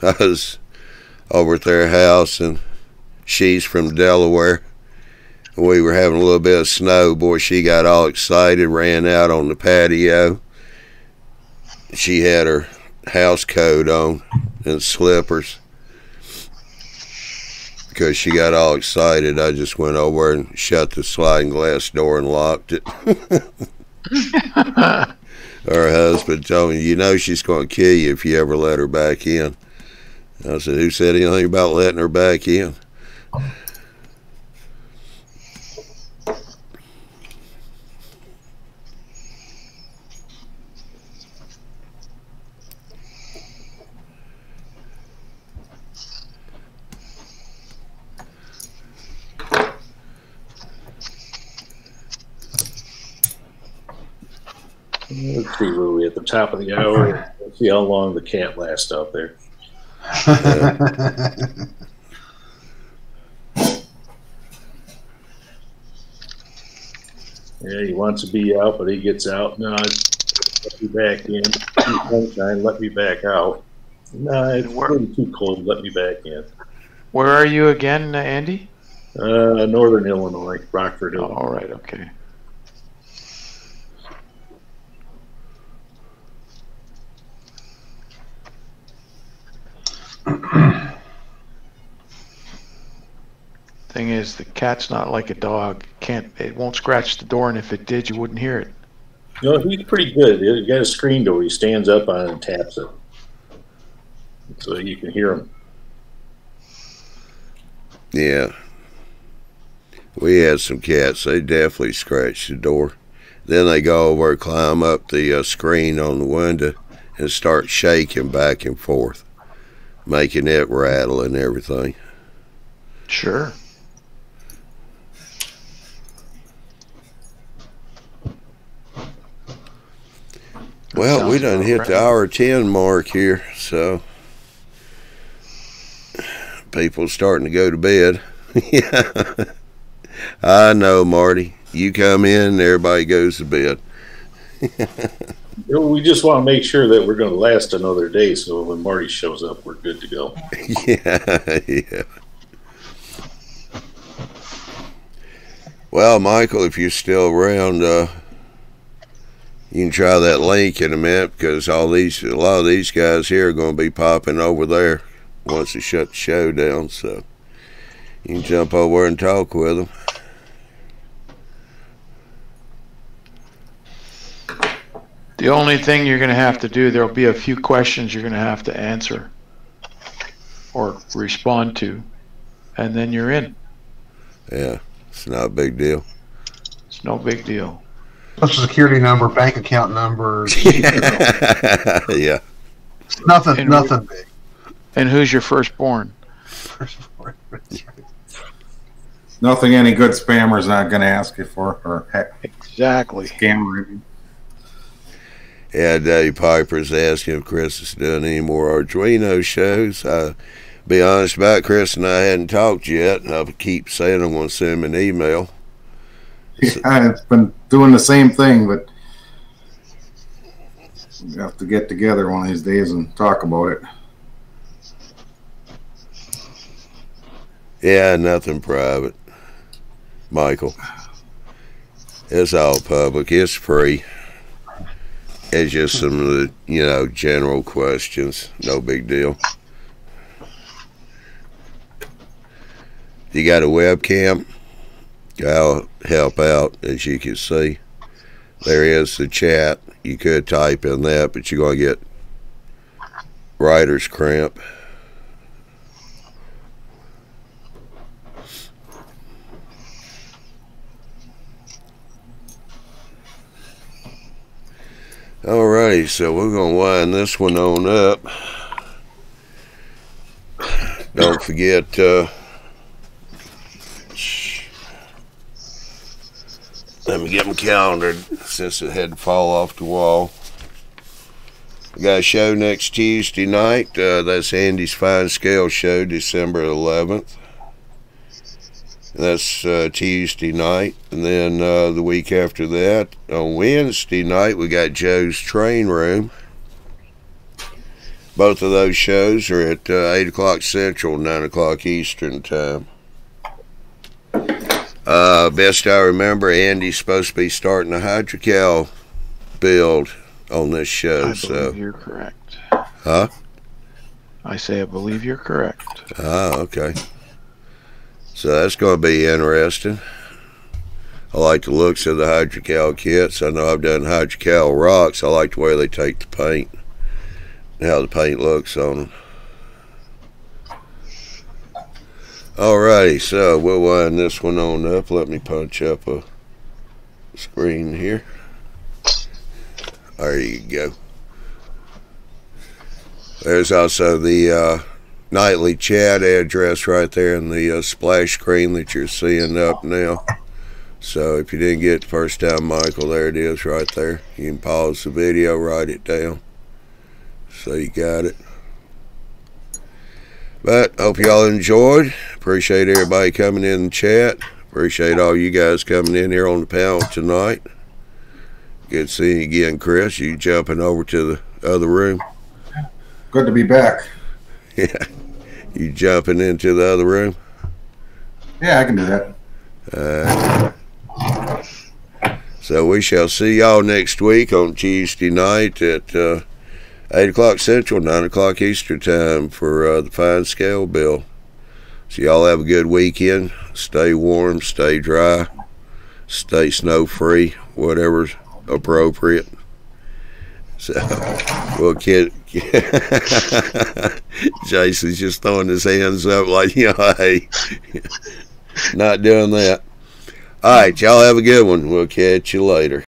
I was over at their house, and she's from Delaware. We were having a little bit of snow. Boy, she got all excited, ran out on the patio. She had her house coat on and slippers. Because she got all excited, I just went over and shut the sliding glass door and locked it. Her husband told me, you know she's going to kill you if you ever let her back in. I said, who said anything about letting her back in? Louie, at the top of the hour. Let's see how long the cat lasts out there. Yeah, he wants to be out, but he gets out. No, let me back in. Sunshine, let me back out. No, it's really too cold. Let me back in. Where are you again, Andy? Northern Illinois, Rockford, Illinois. All right, okay. Thing is, the cat's not like a dog. It won't scratch the door, and if it did, you wouldn't hear it. No, he's pretty good. He got a screen door. He stands up on it and taps it, so you can hear him. Yeah. We had some cats. They definitely scratch the door. Then they go over, climb up the screen on the window, and start shaking back and forth, making it rattle and everything. Sure. Well, we done hit the hour 10 mark here, so people starting to go to bed. Yeah, I know, Marty. You come in, everybody goes to bed. We just want to make sure that we're going to last another day, so when Marty shows up, we're good to go. Yeah, yeah. Well, Michael, if you're still around, you can try that link in a minute, because a lot of these guys here are going to be popping over there once they shut the show down, so you can jump over and talk with them. The only thing you're going to have to do, there'll be a few questions you're going to have to answer or respond to, and then you're in. Yeah, it's not a big deal. It's no big deal. Social security number, bank account numbers. Yeah. Nothing big. And who's your firstborn? Firstborn. Nothing any good spammer's not going to ask you for, or exactly. Scammer. Yeah, Dave Piper's asking if Chris is doing any more Arduino shows. Be honest about it, Chris and I hadn't talked yet, and I keep saying I'm going to send him an email. Yeah, it's been doing the same thing, but we have to get together one of these days and talk about it. Yeah, nothing private, Michael. It's all public. It's free. It's just some of the, general questions. No big deal. You got a webcam? I'll help out, as you can see. There is the chat. You could type in that, but you're going to get writer's cramp. Alrighty, so we're going to wind this one on up. Don't forget, let me get my calendar since it had to fall off the wall. We got a show next Tuesday night. That's Andy's Fine Scale Show, December 11th. That's Tuesday night. And then the week after that, on Wednesday night, we got Joe's Train Room. Both of those shows are at 8 o'clock Central, 9 o'clock Eastern time. Best I remember, Andy's supposed to be starting a hydrocal build on this show. I believe you're correct. Huh? I say I believe you're correct. Ah, okay. So that's going to be interesting. I like the looks of the hydrocal kits. I know I've done hydrocal rocks. I like the way they take the paint and how the paint looks on them. Alrighty, so we'll wind this one on up. Let me punch up a screen here. There you go. There's also the nightly chat address right there in the splash screen that you're seeing up now. So if you didn't get it the first time, Michael, there it is right there. You can pause the video, write it down. So you got it. But hope y'all enjoyed. Appreciate everybody coming in the chat. Appreciate all you guys coming in here on the panel tonight. Good seeing you again, Chris. You jumping over to the other room? Good to be back. Yeah. You jumping into the other room? Yeah, I can do that. So we shall see y'all next week on Tuesday night at 8 o'clock Central, 9 o'clock Eastern time for the Fine Scale Bill. So y'all have a good weekend. Stay warm, stay dry, stay snow-free, whatever's appropriate. So we'll get Jason's just throwing his hands up like, hey, not doing that. All right, y'all have a good one. We'll catch you later.